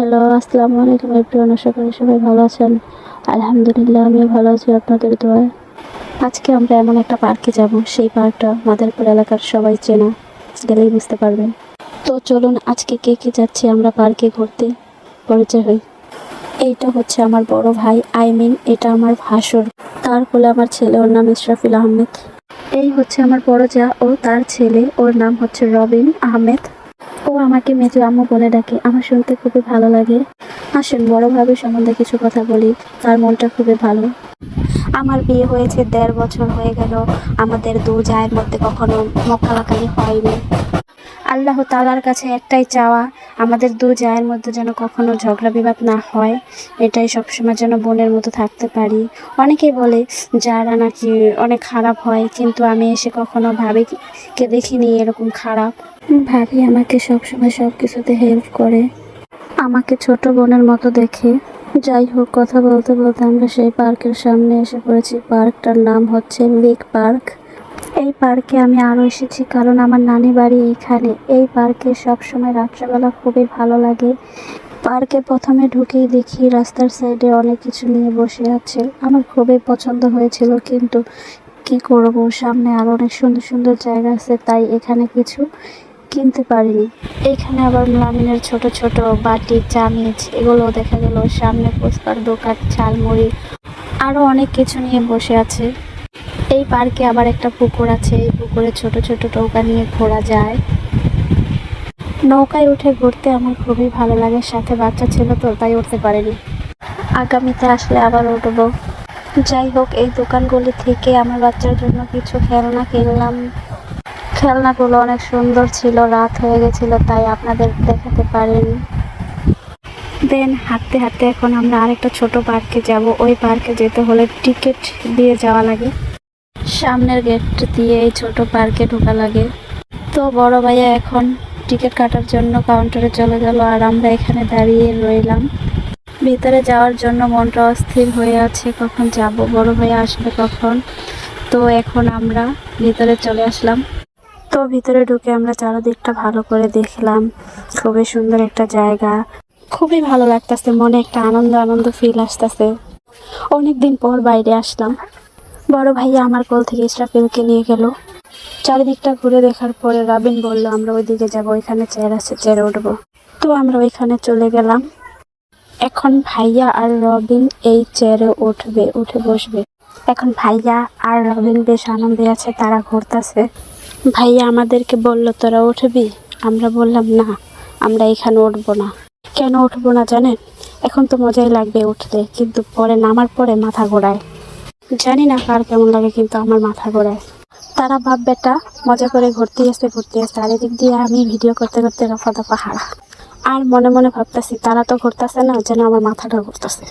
Hello, আসসালামু আলাইকুম everyone. আশা করি সবাই ভালো আছেন। আলহামদুলিল্লাহ আমিও ভালো আছি আপনাদের দোয়ায়। আজকে আমরা এমন একটা পার্কে যাব, সেই পার্কটা মাদারীপুর এলাকার সবাই চেনা, গেলেই বুঝতে পারবেন। তো চলুন আজকে কে কে যাচ্ছি আমরা পার্কে ঘুরতে, পরিচয় হই। এইটা হচ্ছে আমার বড় ভাই আইমিন, এটা আমার ভাসুর, তার কোলে আমার ছেলে, ওর নাম ইসরাফিল আহমেদ। এই হচ্ছে আমার বড় যা ও তার ছেলে, ওর নাম হচ্ছে রবিন আহমেদ। ও আমাকে মেজো আম্মু বলে ডাকে, আমার শুনতে খুবই ভালো লাগে। আসেন বড় ভাবে সম্বন্ধে কিছু কথা বলি, তার মনটা খুবই ভালো। আমার বিয়ে হয়েছে ১.৫ বছর হয়ে গেল, আমাদের দু জায়ের মধ্যে কখনো মক্কালাকালি হয়নি। আল্লাহ তাআলার কাছে একটাই চাওয়া, আমাদের দু জায়ের মধ্যে যেন কখনো ঝগড়া বিবাদ না হয়, এটাই সবসময় যেন বোনের মতো থাকতে পারি। অনেকেই বলে যারা নাকি অনেক খারাপ হয়, কিন্তু আমি এসে কখনো কে দেখিনি এরকম খারাপ। ভাবি আমাকে সবসময় সব কিছুতে হেল্প করে, আমাকে ছোট বোনের মতো দেখে। যাই হোক, কথা বলতে বলতে আমরা সেই পার্কের সামনে এসে পড়েছি। পার্কটার নাম হচ্ছে লেক পার্ক। এই পার্কে আমি আরও এসেছি কারণ আমার নানি বাড়ি এইখানে। এই পার্কে সবসময় রাত্রেবেলা খুবই ভালো লাগে। পার্কে প্রথমে ঢুকেই দেখি রাস্তার সাইডে অনেক কিছু নিয়ে বসে আছে, আমার খুবই পছন্দ হয়েছিল, কিন্তু কি করব, সামনে আরো অনেক সুন্দর সুন্দর জায়গা আছে, তাই এখানে কিছু কিনতে পারিনি। এখানে আবার লামিনের ছোট ছোট বাটি, চামিচ এগুলো দেখা গেল। সামনে ফুচকার দোকান, ঝালমুড়ি, আরো অনেক কিছু নিয়ে বসে আছে। এই পার্কে আবার একটা পুকুর আছে, এই পুকুরে ছোট ছোট নৌকা নিয়ে ঘোরা যায়। নৌকায় উঠে ঘুরতে আমার খুবই ভালো লাগে, সাথে বাচ্চা ছিল তো তাই উঠতে পারিনি। আগামীতে আসলে আবার উঠবো। যাই হোক, এই দোকানগুলি থেকে আমার বাচ্চার জন্য কিছু খেলনা কিনলাম। খেলনাগুলো অনেক সুন্দর ছিল, রাত হয়ে গেছিল তাই আপনাদের দেখাতে পারিনি। দেন হাঁটতে হাঁটতে এখন আমরা আরেকটা ছোট পার্কে যাব। ওই পার্কে যেতে হলে টিকিট দিয়ে যাওয়া লাগে, সামনের গেট দিয়ে এই ছোট পার্কে ঢোকা লাগে। তো বড় ভাইয়া এখন টিকিট কাটার জন্য কাউন্টারে চলে গেল, আর আমরা এখানে দাঁড়িয়ে রইলাম। ভিতরে যাওয়ার জন্য মনটা অস্থির হয়ে আছে, কখন যাব, বড় ভাইয়া আসবে কখন। তো এখন আমরা ভিতরে চলে আসলাম। তো ভিতরে ঢুকে আমরা চারদিকটা ভালো করে দেখলাম, খুবই সুন্দর একটা জায়গা, খুবই ভালো লাগতেছে, মনে একটা আনন্দ আনন্দ ফিল আসতেছে। অনেকদিন পর বাইরে আসলাম। বড় ভাইয়া আমার কোল থেকে ইসরাফিলকে নিয়ে গেল। চারিদিকটা ঘুরে দেখার পরে রাবিন বলল আমরা ওইদিকে যাব, ওইখানে চেয়ার আছে, চেয়ারে উঠবো। তো আমরা ওইখানে চলে গেলাম। এখন ভাইয়া আর রবিন এই চেয়ারে উঠবে, উঠে বসবে। এখন ভাইয়া আর রবিন বেশ আনন্দে আছে, তারা ঘুরতেছে। ভাইয়া আমাদেরকে বলল তোরা উঠবি, আমরা বললাম না, আমরা এখানে উঠবো না। কেন উঠবো না জানেন? এখন তো মজাই লাগবে উঠতে, কিন্তু পরে নামার পরে মাথা ঘোরায়। জানি না কার কেমন লাগে, কিন্তু আমার মাথা ঘোরায়। তারা বাপ বেটা মজা করে ঘুরতে আসতে, আর এদিক দিয়ে আমি ভিডিও করতে করতে রফা দফা হারা। আর মনে মনে ভাবতেছি তারা তো ঘুরতেছে না, যেন আমার মাথাটা ঘুরতেছে।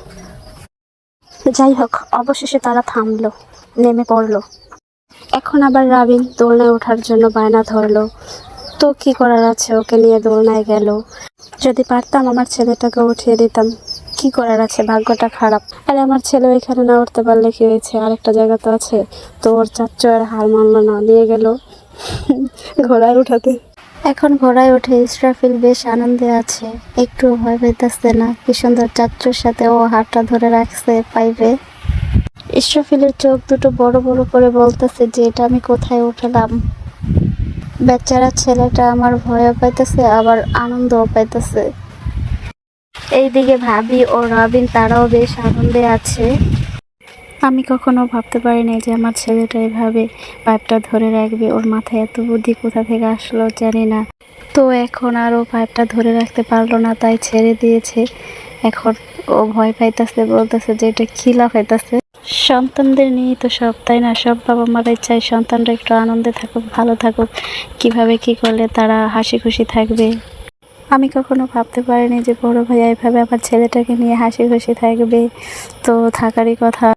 যাই হোক, অবশেষে তারা থামলো, নেমে পড়লো। এখন আবার রাবিন দোলনায় ওঠার জন্য বায়না ধরলো। তো কি করার আছে, ওকে নিয়ে দোলনায় গেল। যদি পারতাম আমার ছেলেটাকে উঠিয়ে দিতাম, কি করার আছে, ভাগ্যটা খারাপ। আরে আমার ছেলে এখানে না উঠতে পারলে কি হয়েছে, আরেকটা জায়গা তো আছে। তো ওর চাচ্চু আর হার মানলো না, নিয়ে গেল ঘোড়ায় উঠাতে। এখন ঘোড়ায় উঠে ইসরাফিল বেশ আনন্দে আছে, একটু ভয় পেতেছে না। কি সুন্দর চাচ্চুর সাথে ও হাতটা ধরে রাখছে পাইবে। ইসরাফিলের চোখ দুটো বড় বড় করে বলতেছে যে এটা আমি কোথায় উঠলাম। বেচারা ছেলেটা আমার ভয়ও পাইতেছে আবার আনন্দও পাইতেছে। এইদিকে ভাবি ও রবিন তারাও বেশ আনন্দে আছে। আমি কখনো ভাবতে পারিনি যে আমার ছেলেটা এভাবে পাইপটা ধরে রাখবে, ওর মাথায় এত বুদ্ধি কোথা থেকে আসলো জানি না। তো এখন আর ও পাইপটা ধরে রাখতে পারলো না, তাই ছেড়ে দিয়েছে। এখন ও ভয় পাইতেছে, বলতেছে যে এটা খিলা পাইতেছে। সন্তানদের নিয়ে তো সব, তাই না? সব বাবা মারাই চায় সন্তানরা একটু আনন্দে থাকুক, ভালো থাকুক, কিভাবে কি করলে তারা হাসি খুশি থাকবে। আমি কখনো ভাবতে পারিনি যে বড় ভাইয়া এভাবে আমার ছেলেটাকে নিয়ে হাসি খুশি থাকবে। তো থাকারই কথা,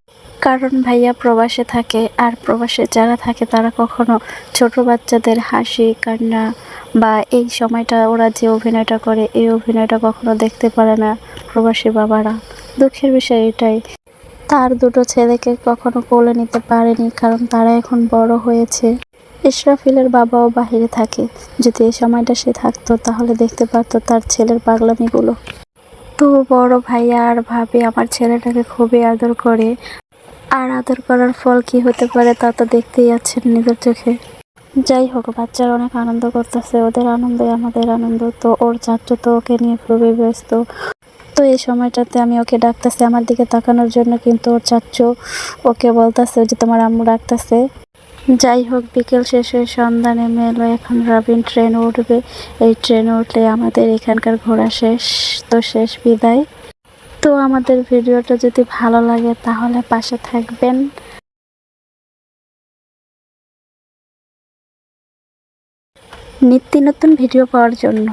কারণ ভাইয়া প্রবাসে থাকে, আর প্রবাসে যারা থাকে তারা কখনো ছোট বাচ্চাদের হাসি কান্না বা এই সময়টা ওরা যে অভিনয়টা করে, এই অভিনয়টা কখনো দেখতে পারে না প্রবাসী বাবারা। দুঃখের বিষয় এটাই। তার দুটো ছেলেকে কখনো কোলে নিতে পারেনি, কারণ তারা এখন বড় হয়েছে। ইসরাফিলের বাবাও বাহিরে থাকে, যদি এই সময়টা সে থাকতো তাহলে দেখতে পারতো তার ছেলের পাগলামিগুলো। তো বড় ভাইয়া আর ভাবি আমার ছেলেটাকে খুবই আদর করে। আর আদর করার ফল কি হতে পারে তা তো দেখতেই আছেন নিজের চোখে। যাই হোক, বাচ্চারা অনেক আনন্দ করতেছে, ওদের আনন্দই আমাদের আনন্দ। তো ওর চাচু তো ওকে নিয়ে খুবই ব্যস্ত। তো এই সময়টাতে আমি ওকে ডাকতেছি আমার দিকে তাকানোর জন্য, কিন্তু ওর চাচু ওকে বলতেছে যে তোমার আম্মু ডাকতেছে। যাই হোক, বিকেল শেষ হয়ে সন্ধ্যা নেমে এলো। এখন রবিন ট্রেন উঠবে। এই ট্রেনে উঠলে আমাদের এখানকার ঘোরা শেষ। তো শেষ বিদায়। তো আমাদের ভিডিওটা যদি ভালো লাগে তাহলে পাশে থাকবেন নিত্য নতুন ভিডিও পাওয়ার জন্য।